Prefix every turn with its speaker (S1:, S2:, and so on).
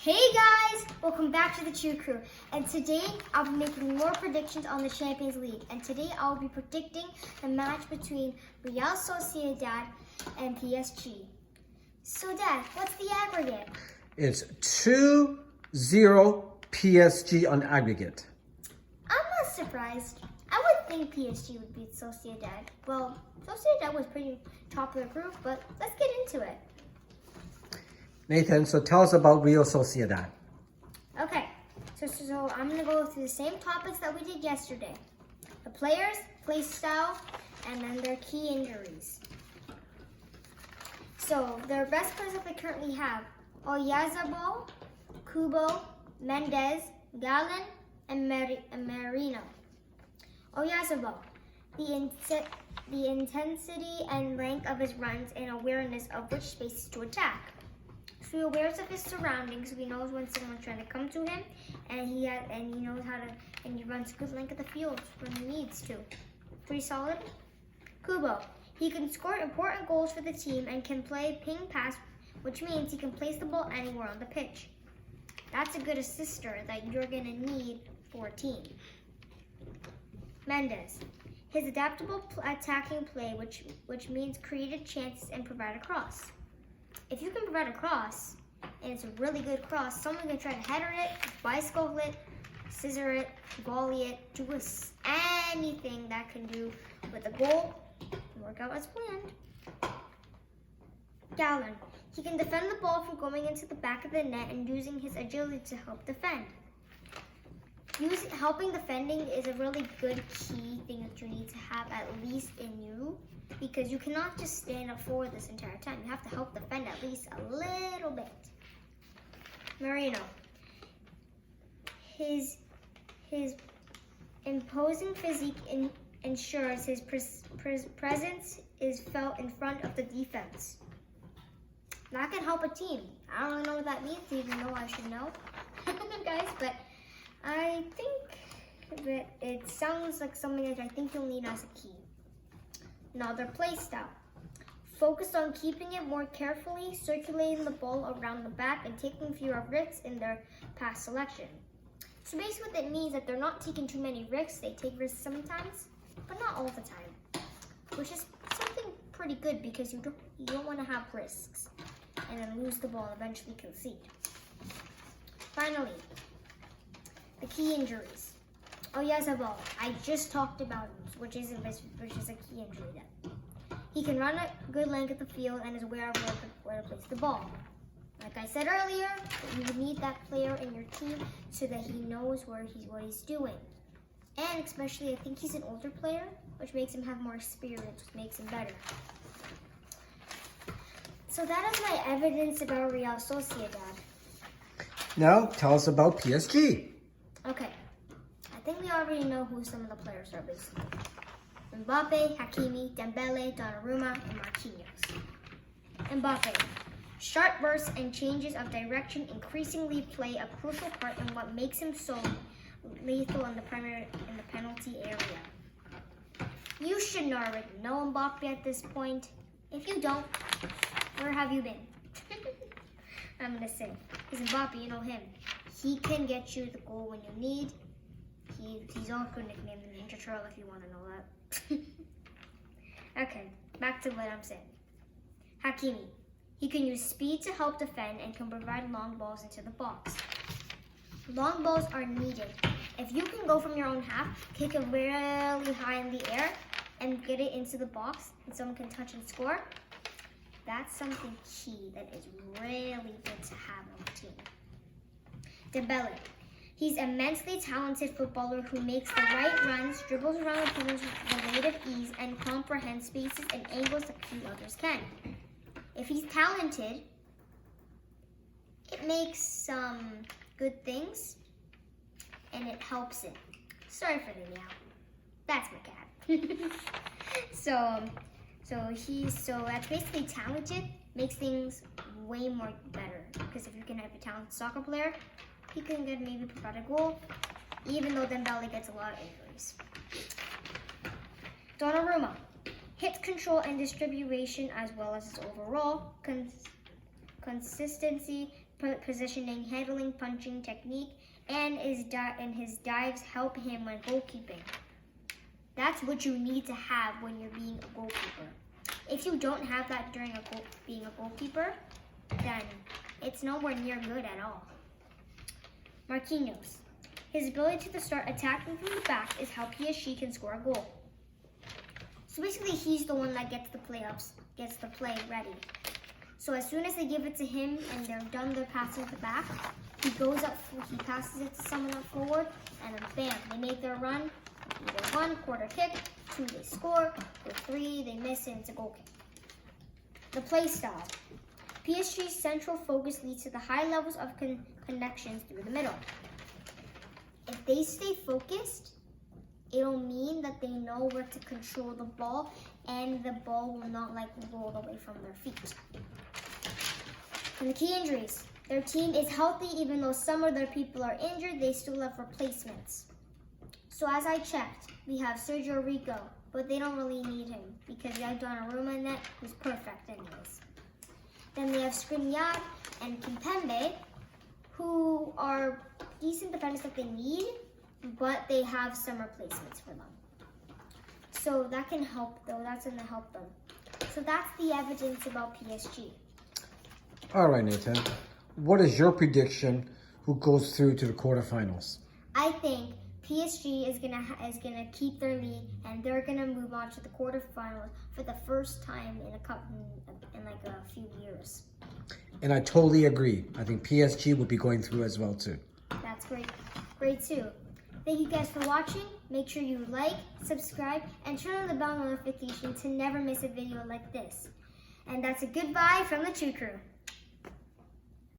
S1: Hey guys, welcome back to the Cheer Crew. And today I'll be making more predictions on the Champions League. And today I'll be predicting the match between Real Sociedad and PSG. So Dad, what's the aggregate?
S2: It's 2-0 PSG on aggregate.
S1: I'm not surprised. I would think PSG would beat Sociedad. Well, Sociedad was pretty top of the group, but let's get into it.
S2: Nathan, so tell us about Real Sociedad.
S1: Okay, so I'm going to go through the same topics that we did yesterday. The players, play style, and then their key injuries. So, their best players that they currently have: Oyarzabal, Kubo, Mendes, Gallon, and Merino. Oyarzabal, the intensity and length of his runs and awareness of which spaces to attack. So he awares of his surroundings, so he knows when someone's trying to come to him, and he knows how to, and he runs a good length of the field when he needs to. Pretty solid. Kubo, he can score important goals for the team and can play ping pass, which means he can place the ball anywhere on the pitch. That's a good assister that you're going to need for a team. Mendes, his adaptable attacking play, which means created chances and provide a cross. If you can provide a cross, and it's a really good cross, someone can try to header it, bicycle it, scissor it, volley it, do anything that can do with a goal and work out as planned. Gallon, he can defend the ball from going into the back of the net and using his agility to help defend. Helping defending is a really good key thing that you need to have at least in you, because you cannot just stand up forward this entire time. You have to help defend at least a little bit. Merino, his imposing physique ensures his presence is felt in front of the defense. That can help a team. I don't really know what that means, even though I should know, guys, but I think that it sounds like something that I think you'll need as a key. Now, their play style. Focused on keeping it more carefully, circulating the ball around the back, and taking fewer risks in their pass selection. So basically what that means is that they're not taking too many risks. They take risks sometimes, but not all the time, which is something pretty good because you don't want to have risks and then lose the ball and eventually concede. Finally, the key injuries. Oyarzabal, I just talked about him, which is a key injury then. He can run a good length of the field and is aware of where to place the ball. Like I said earlier, you would need that player in your team so that he knows what he's doing. And especially, I think he's an older player, which makes him have more experience, which makes him better. So that is my evidence about Real Sociedad.
S2: Now, tell us about PSG.
S1: Okay. I think we already know who some of the players are, basically. Mbappe, Hakimi, Dembele, Donnarumma, and Marquinhos. Mbappe. Sharp bursts and changes of direction increasingly play a crucial part in what makes him so lethal in the penalty area. You should already know Mbappe at this point. If you don't, where have you been? I'm going to say, because Mbappe, you know him. He can get you the goal when you need. He's also nicknamed the Ninja Turtle if you want to know that. Okay, back to what I'm saying. Hakimi. He can use speed to help defend and can provide long balls into the box. Long balls are needed. If you can go from your own half, kick it really high in the air, and get it into the box, and someone can touch and score, that's something key that is really good to have on the team. Dembele. He's an immensely talented footballer who makes the right runs, dribbles around opponents with relative ease, and comprehends spaces and angles that few others can. If he's talented, it makes some good things, and it helps him. Sorry for the meow. That's my cat. So that's basically talented, makes things way more better. Because if you can have a talented soccer player, he can maybe provide a goal, even though Dembele gets a lot of injuries. Donnarumma. Hit control and distribution, as well as his overall consistency, positioning, handling, punching technique, and his dives help him when goalkeeping. That's what you need to have when you're being a goalkeeper. If you don't have that during being a goalkeeper, then it's nowhere near good at all. Marquinhos. His ability to start attacking from the back is how PSG can score a goal. So basically, he's the one that gets the play ready. So as soon as they give it to him and they're done their passing at the back, he goes up, he passes it to someone up forward, and then bam, they make their run. Either 1, quarter kick, 2, they score, or 3, they miss, and it's a goal kick. The play style. PSG's central focus leads to the high levels of connections through the middle. If they stay focused, it'll mean that they know where to control the ball, and the ball will not roll away from their feet. And the key injuries. Their team is healthy, even though some of their people are injured, they still have replacements. So as I checked, we have Sergio Rico, but they don't really need him because they have Donnarumma in net, who's perfect anyways. Then they have Skriniar and Kimpembe, who are decent defenders that they need, but they have some replacements for them. So that can help, though. That's going to help them. So that's the evidence about PSG.
S2: All right, Nathan. What is your prediction who goes through to the quarterfinals?
S1: I think PSG is gonna keep their lead, and they're gonna move on to the quarterfinals for the first time in a few years.
S2: And I totally agree. I think PSG will be going through as well too.
S1: That's great too. Thank you guys for watching. Make sure you like, subscribe, and turn on the bell notification to never miss a video like this. And that's a goodbye from the True Crew.